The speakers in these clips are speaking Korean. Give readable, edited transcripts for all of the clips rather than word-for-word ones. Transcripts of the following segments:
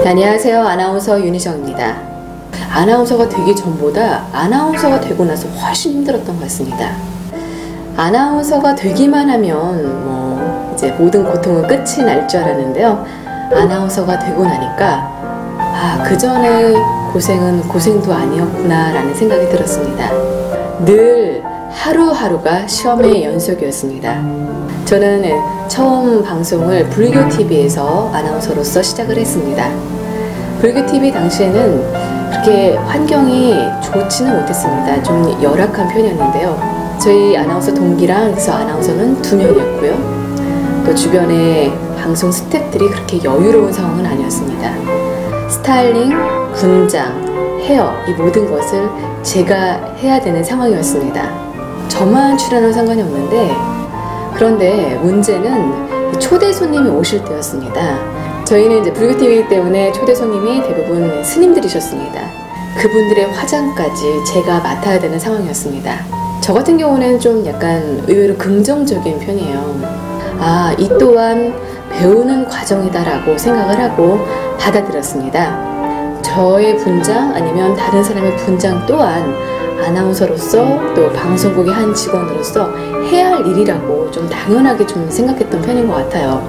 안녕하세요. 아나운서 윤희정입니다. 아나운서가 되기 전보다 아나운서가 되고 나서 훨씬 힘들었던 것 같습니다. 아나운서가 되기만 하면 이제 모든 고통은 끝이 날 줄 알았는데요. 아나운서가 되고 나니까 그 전에 고생은 고생도 아니었구나 라는 생각이 들었습니다. 늘 하루하루가 시험의 연속이었습니다. 저는 처음 방송을 불교TV에서 아나운서로서 시작을 했습니다. 불교TV 당시에는 그렇게 환경이 좋지는 못했습니다. 좀 열악한 편이었는데요. 저희 아나운서 동기랑 그래서 아나운서는 2명이었고요. 또 주변에 방송 스태프들이 그렇게 여유로운 상황은 아니었습니다. 스타일링, 분장, 헤어 이 모든 것을 제가 해야 되는 상황이었습니다. 저만 출연은 상관이 없는데 그런데 문제는 초대 손님이 오실 때였습니다. 저희는 이제 불교TV이기 때문에 초대 손님이 대부분 스님들이셨습니다. 그분들의 화장까지 제가 맡아야 되는 상황이었습니다. 저 같은 경우는 좀 약간 의외로 긍정적인 편이에요. 이 또한 배우는 과정이다라고 생각을 하고 받아들였습니다. 저의 분장 아니면 다른 사람의 분장 또한 아나운서로서 또 방송국의 한 직원으로서 해야 할 일이라고 좀 당연하게 좀 생각했던 편인 것 같아요.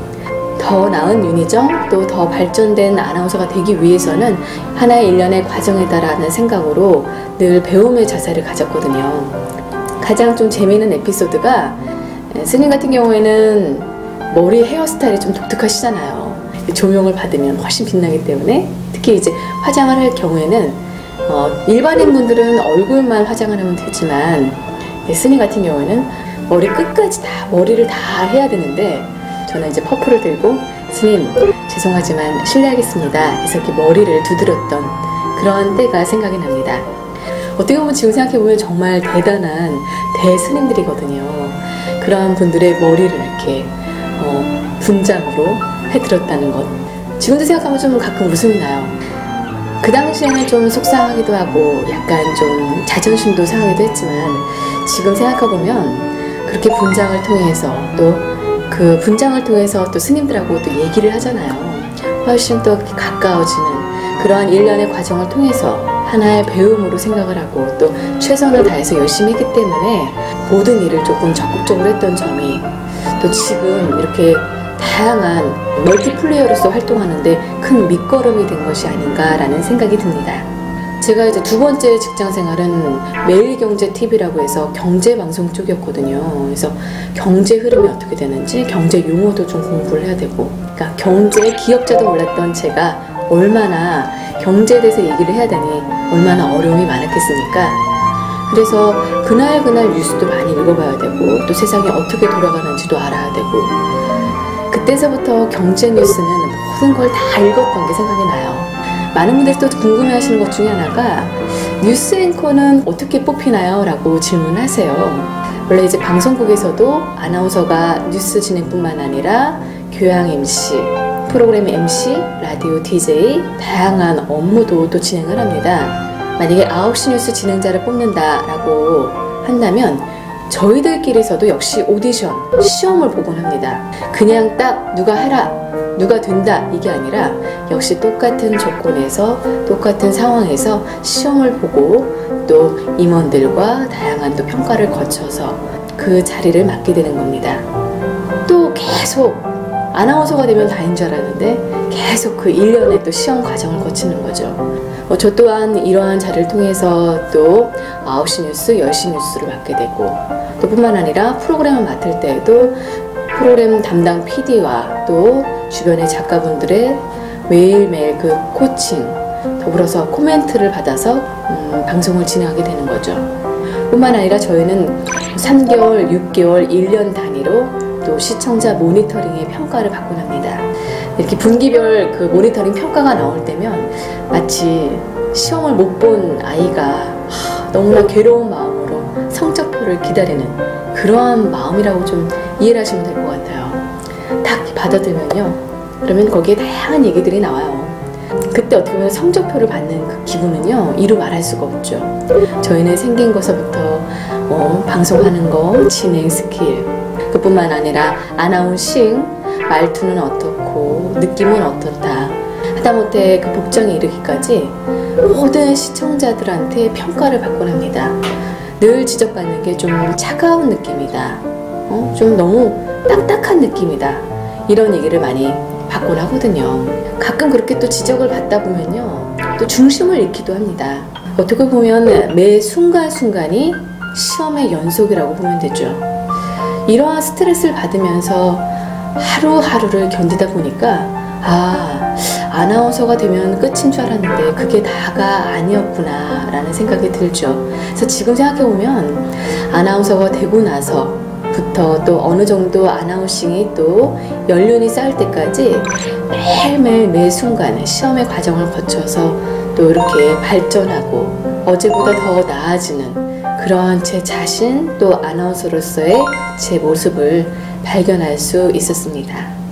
더 나은 윤희정 또 더 발전된 아나운서가 되기 위해서는 하나의 일련의 과정이다라는 생각으로 늘 배움의 자세를 가졌거든요. 가장 좀 재미있는 에피소드가 스님 같은 경우에는 머리 헤어스타일이 좀 독특하시잖아요. 조명을 받으면 훨씬 빛나기 때문에 특히 이제 화장을 할 경우에는 일반인 분들은 얼굴만 화장을 하면 되지만 스님 같은 경우에는 머리 끝까지 머리를 다 해야 되는데 저는 이제 퍼프를 들고 스님 죄송하지만 실례하겠습니다 해서 이렇게 머리를 두드렸던 그런 때가 생각이 납니다. 어떻게 보면 지금 생각해보면 정말 대단한 대스님들이거든요. 그런 분들의 머리를 이렇게 분장으로 해드렸다는 것 지금도 생각하면 좀 가끔 웃음이 나요. 그 당시에는 좀 속상하기도 하고 약간 좀 자존심도 상하기도 했지만 지금 생각해보면 그렇게 분장을 통해서 또 그 분장을 통해서 또 스님들하고 또 얘기를 하잖아요. 훨씬 또 가까워지는 그러한 일련의 과정을 통해서 하나의 배움으로 생각을 하고 또 최선을 다해서 열심히 했기 때문에 모든 일을 조금 적극적으로 했던 점이 또 지금 이렇게 다양한 멀티플레이어로서 활동하는데 큰 밑거름이 된 것이 아닌가라는 생각이 듭니다. 제가 이제 두 번째 직장 생활은 매일경제TV라고 해서 경제방송 쪽이었거든요. 그래서 경제 흐름이 어떻게 되는지 경제 용어도 좀 공부를 해야 되고 그러니까 경제 기억자도 몰랐던 제가 얼마나 경제에 대해서 얘기를 해야 되니 얼마나 어려움이 많았겠습니까? 그래서 그날 뉴스도 많이 읽어봐야 되고 또 세상이 어떻게 돌아가는지도 알아야 되고 그때서부터 경제 뉴스는 모든 걸 다 읽었던 게 생각이 나요. 많은 분들이 또 궁금해하시는 것 중에 하나가 뉴스 앵커는 어떻게 뽑히나요? 라고 질문하세요. 원래 이제 방송국에서도 아나운서가 뉴스 진행뿐만 아니라 교양 MC, 프로그램 MC, 라디오 DJ 다양한 업무도 또 진행을 합니다. 만약에 9시 뉴스 진행자를 뽑는다라고 한다면 저희들끼리서도 역시 오디션, 시험을 보곤 합니다. 그냥 딱 누가 해라, 누가 된다 이게 아니라 역시 똑같은 조건에서 똑같은 상황에서 시험을 보고 또 임원들과 다양한 또 평가를 거쳐서 그 자리를 맡게 되는 겁니다. 또 계속 아나운서가 되면 다인 줄 알았는데 계속 그 1년의 또 시험 과정을 거치는 거죠. 저 또한 이러한 자리를 통해서 또 9시 뉴스, 10시 뉴스를 맡게 되고 또 뿐만 아니라 프로그램을 맡을 때에도 프로그램 담당 PD와 또 주변의 작가분들의 매일매일 그 코칭 더불어서 코멘트를 받아서 방송을 진행하게 되는 거죠. 뿐만 아니라 저희는 3개월, 6개월, 1년 단위로 또 시청자 모니터링의 평가를 받곤 합니다. 이렇게 분기별 그 모니터링 평가가 나올 때면 마치 시험을 못 본 아이가 너무나 괴로운 마음으로 성적표를 기다리는 그러한 마음이라고 좀 이해를 하시면 될 것 같아요. 딱 받아들면요. 그러면 거기에 다양한 얘기들이 나와요. 그때 어떻게 보면 성적표를 받는 그 기분은요. 이루 말할 수가 없죠. 저희는 생긴 것서부터 방송하는 거, 진행 스킬 그뿐만 아니라 아나운싱, 말투는 어떻고 느낌은 어떻다 하다못해 그 복장에 이르기까지 모든 시청자들한테 평가를 받곤 합니다. 늘 지적받는 게 좀 차가운 느낌이다. 좀 너무 딱딱한 느낌이다. 이런 얘기를 많이 받곤 하거든요. 가끔 그렇게 또 지적을 받다 보면요, 또 중심을 잃기도 합니다. 어떻게 보면 매 순간순간이 시험의 연속이라고 보면 되죠. 이러한 스트레스를 받으면서 하루하루를 견디다 보니까 아나운서가 되면 끝인 줄 알았는데 그게 다가 아니었구나 라는 생각이 들죠. 그래서 지금 생각해보면 아나운서가 되고 나서부터 또 어느 정도 아나운싱이 또 연륜이 쌓일 때까지 매일매일 매 순간 시험의 과정을 거쳐서 또 이렇게 발전하고 어제보다 더 나아지는 그런 제 자신 또 아나운서로서의 제 모습을 발견할 수 있었습니다.